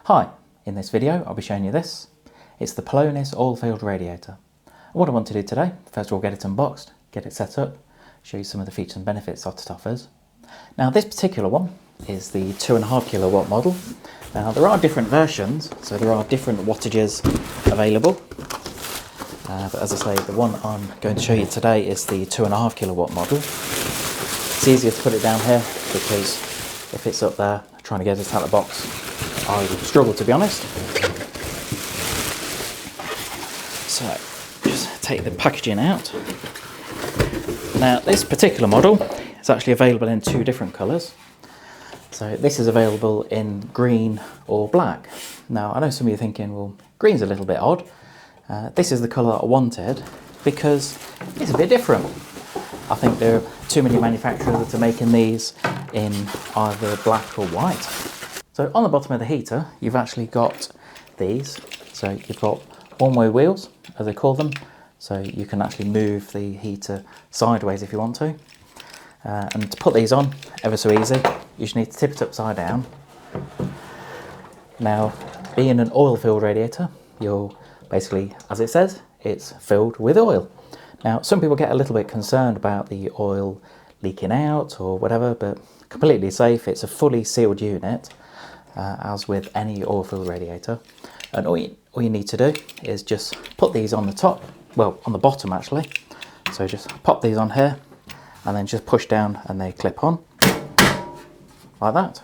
Hi, in this video I'll be showing you this. It's the pelonis-oil-filled-radiator. What I want to do today, first of all get it unboxed, get it set up, show you some of the features and benefits that it offers. Now this particular one is the 2.5 kilowatt model. Now there are different versions, so there are different wattages available. But as I say, the one I'm going to show you today is the 2.5 kilowatt model. It's easier to put it down here because if it's up there trying to get it out of the box, I would struggle, to be honest. So just take the packaging out. Now this particular model is actually available in two different colours. So this is available in green or black. Now I know some of you are thinking, well, green's a little bit odd. This is the colour that I wanted because it's a bit different. I think there are too many manufacturers that are making these in either black or white. So on the bottom of the heater, you've actually got these. So you've got one-way wheels, as they call them. So you can actually move the heater sideways if you want to. And to put these on, ever so easy, you just need to tip it upside down. Now, being an oil-filled radiator, you'll basically, as it says, it's filled with oil. Now, some people get a little bit concerned about the oil leaking out or whatever, but completely safe. It's a fully sealed unit, as with any oil-filled radiator. And all you need to do is just put these on the top, well, on the bottom actually. So just pop these on here and then just push down and they clip on like that.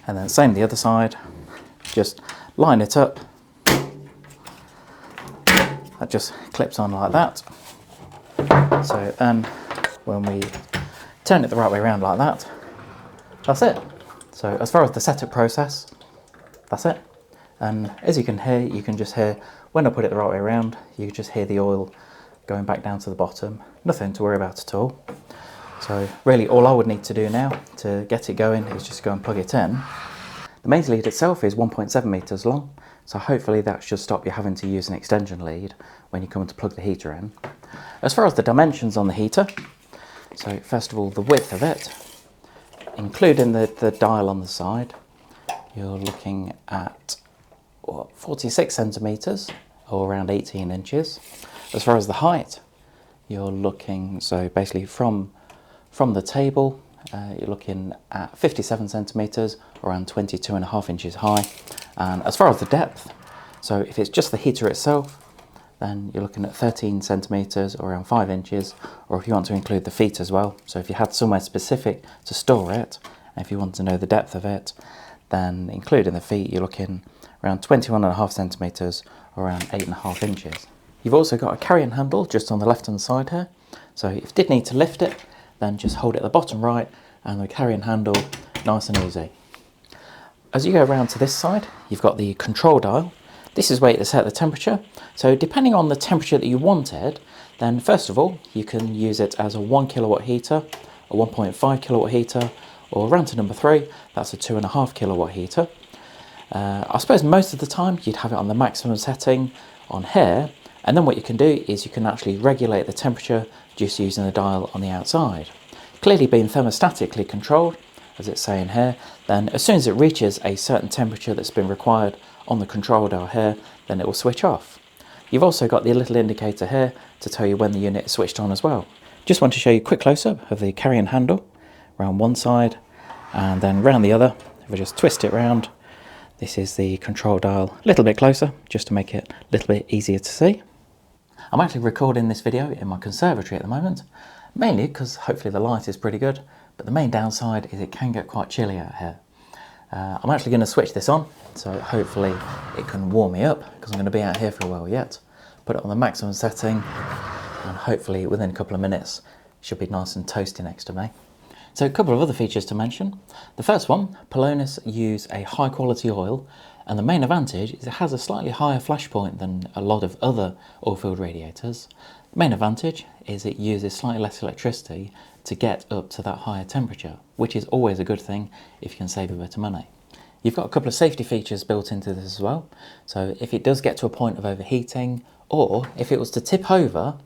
And then same the other side, just line it up. That just clips on like that. So then when we turn it the right way around like that, that's it. So as far as the setup process, that's it. And as you can hear, you can just hear, when I put it the right way around, you just hear the oil going back down to the bottom. Nothing to worry about at all. So really all I would need to do now to get it going is just go and plug it in. The mains lead itself is 1.7 meters long. So hopefully that should stop you having to use an extension lead when you come to plug the heater in. As far as the dimensions on the heater, so first of all the width of it, including the dial on the side, you're looking at 46 centimeters or around 18 inches. As far as the height, you're looking, so basically from the table, you're looking at 57 centimeters, around 22.5 inches high. And as far as the depth, so if it's just the heater itself, then you're looking at 13 centimeters or around 5 inches, or if you want to include the feet as well. So if you had somewhere specific to store it, and if you want to know the depth of it, then including the feet, you're looking around 21.5 centimeters or around 8.5 inches. You've also got a carrying handle just on the left hand side here. So if you did need to lift it, then just hold it at the bottom right and the carrying handle, nice and easy. As you go around to this side, you've got the control dial. This is where you set the temperature. So depending on the temperature that you wanted, then first of all, you can use it as a 1 kilowatt heater, a 1.5 kilowatt heater, or round to number 3, that's a 2.5 kilowatt heater. I suppose most of the time you'd have it on the maximum setting on here, and then what you can do is you can actually regulate the temperature just using the dial on the outside. Clearly being thermostatically controlled, as it's saying here, then as soon as it reaches a certain temperature that's been required on the control dial here, then it will switch off. You've also got the little indicator here to tell you when the unit is switched on as well. Just want to show you a quick close-up of the carrying handle around one side and then round the other. If I just twist it round, this is the control dial a little bit closer just to make it a little bit easier to see. I'm actually recording this video in my conservatory at the moment, mainly because hopefully the light is pretty good, but the main downside is it can get quite chilly out here. I'm actually going to switch this on, so hopefully it can warm me up because I'm going to be out here for a while yet. Put it on the maximum setting and hopefully within a couple of minutes it should be nice and toasty next to me. So a couple of other features to mention. The first one, Pelonis use a high quality oil, and the main advantage is it has a slightly higher flash point than a lot of other oil-filled radiators. The main advantage is it uses slightly less electricity to get up to that higher temperature, which is always a good thing if you can save a bit of money. You've got a couple of safety features built into this as well. So if it does get to a point of overheating, or if it was to tip over,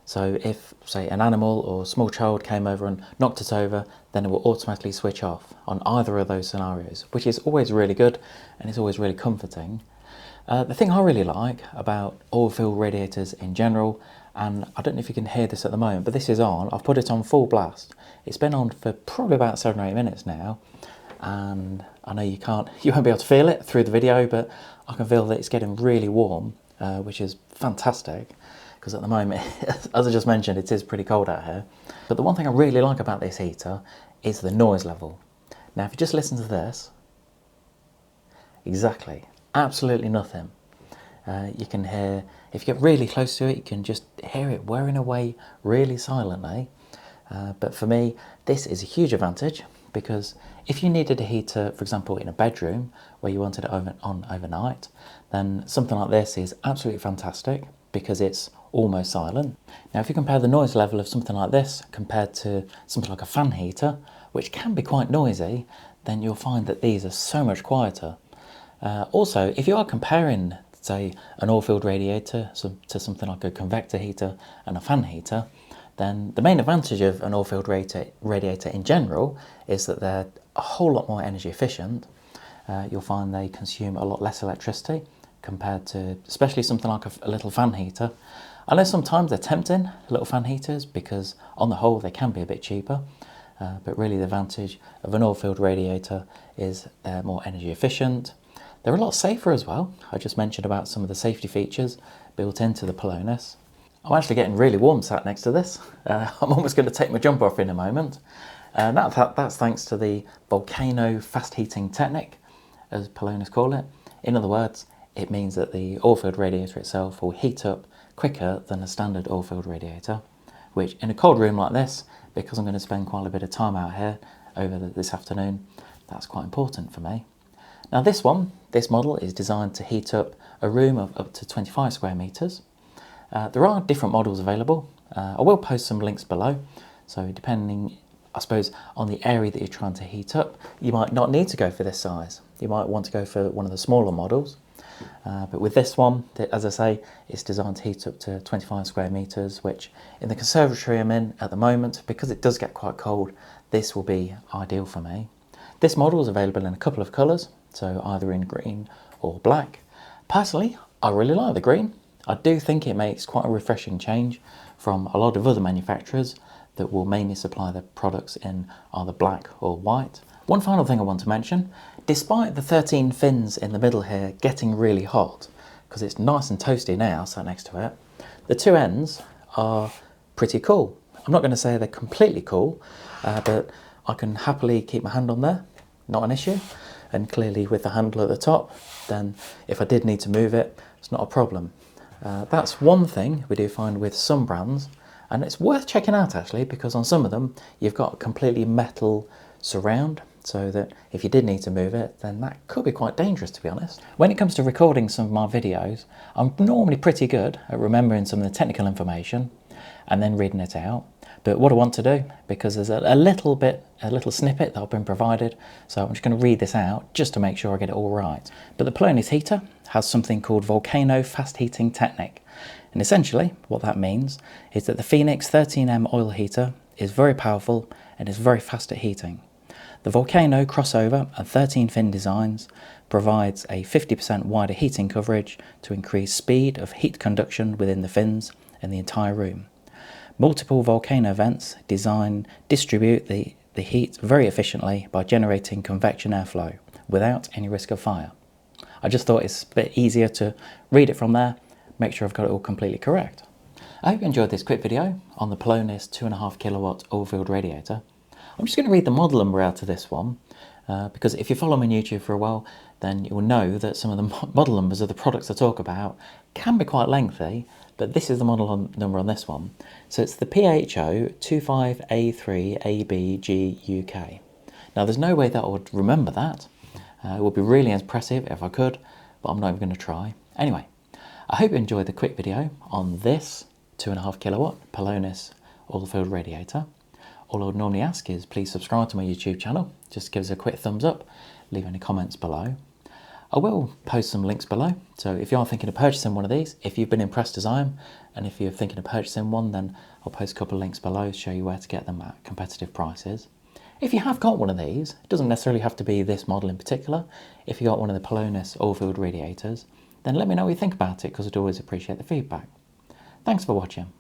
So if, say, an animal or a small child came over and knocked it over, then it will automatically switch off on either of those scenarios, which is always really good and it's always really comforting. The thing I really like about oil-filled radiators in general, and I don't know if you can hear this at the moment, but this is on. I've put it on full blast. It's been on for probably about 7 or 8 minutes now, and I know you won't be able to feel it through the video, but I can feel that it's getting really warm, which is fantastic, because at the moment, as I just mentioned, it is pretty cold out here. But the one thing I really like about this heater is the noise level. Now, if you just listen to this, exactly, absolutely nothing. You can hear, if you get really close to it, you can just hear it whirring away really silently. But for me, this is a huge advantage, because if you needed a heater, for example, in a bedroom where you wanted it on overnight, then something like this is absolutely fantastic because it's almost silent. Now, if you compare the noise level of something like this compared to something like a fan heater, which can be quite noisy, then you'll find that these are so much quieter. Also, if you are comparing, say, an oil-filled radiator to something like a convector heater and a fan heater, then the main advantage of an oil-filled radiator in general is that they're a whole lot more energy efficient. You'll find they consume a lot less electricity compared to, especially something like a little fan heater. I know sometimes they're tempting, little fan heaters, because on the whole they can be a bit cheaper, but really the advantage of an oil-filled radiator is they're more energy efficient. They're a lot safer as well. I just mentioned about some of the safety features built into the Pelonis. I'm actually getting really warm sat next to this. I'm almost going to take my jumper off in a moment. That's thanks to the volcano fast heating technique, as Pelonis call it. In other words, it means that the oil-filled radiator itself will heat up quicker than a standard oil-filled radiator, which in a cold room like this, because I'm going to spend quite a bit of time out here this afternoon, that's quite important for me. Now this model is designed to heat up a room of up to 25 square metres. There are different models available. I will post some links below, so depending, I suppose, on the area that you're trying to heat up, you might not need to go for this size. You might want to go for one of the smaller models. But with this one, as I say, it's designed to heat up to 25 square metres, which in the conservatory I'm in at the moment, because it does get quite cold, this will be ideal for me. This model is available in a couple of colours, so either in green or black. Personally, I really like the green. I do think it makes quite a refreshing change from a lot of other manufacturers that will mainly supply their products in either black or white. One final thing I want to mention, despite the 13 fins in the middle here getting really hot, because it's nice and toasty now sat next to it, the two ends are pretty cool. I'm not going to say they're completely cool, but I can happily keep my hand on there, not an issue. And clearly with the handle at the top, then if I did need to move it, it's not a problem. That's one thing we do find with some brands, and it's worth checking out actually, because on some of them you've got a completely metal surround, so that if you did need to move it, then that could be quite dangerous, to be honest. When it comes to recording some of my videos, I'm normally pretty good at remembering some of the technical information and then reading it out. But what I want to do, because there's a little snippet that I've been provided, so I'm just going to read this out just to make sure I get it all right. But the Pelonis heater has something called volcano fast heating technique. And essentially what that means is that the Phoenix 13M oil heater is very powerful and is very fast at heating. The Volcano crossover and 13 fin designs provides a 50% wider heating coverage to increase speed of heat conduction within the fins in the entire room. Multiple volcano vents distribute the heat very efficiently by generating convection airflow without any risk of fire. I just thought it's a bit easier to read it from there, make sure I've got it all completely correct. I hope you enjoyed this quick video on the Pelonis 2.5 kilowatt oil-filled radiator. I'm just going to read the model number out of this one, because if you follow me on YouTube for a while, then you will know that some of the model numbers of the products I talk about can be quite lengthy, but this is the model number on this one. So it's the PHO25A3ABGUK. Now there's no way that I would remember that. It would be really impressive if I could, but I'm not even going to try. Anyway, I hope you enjoyed the quick video on this 2.5 kilowatt Pelonis oil-filled radiator. All I would normally ask is please subscribe to my YouTube channel, just give us a quick thumbs up, leave any comments below. I will post some links below, so if you are thinking of purchasing one of these, if you've been impressed as I am, and if you're thinking of purchasing one, then I'll post a couple of links below to show you where to get them at competitive prices. If you have got one of these, it doesn't necessarily have to be this model in particular. If you got one of the pelonis-oil-filled radiators, then let me know what you think about it, because I'd always appreciate the feedback. Thanks for watching.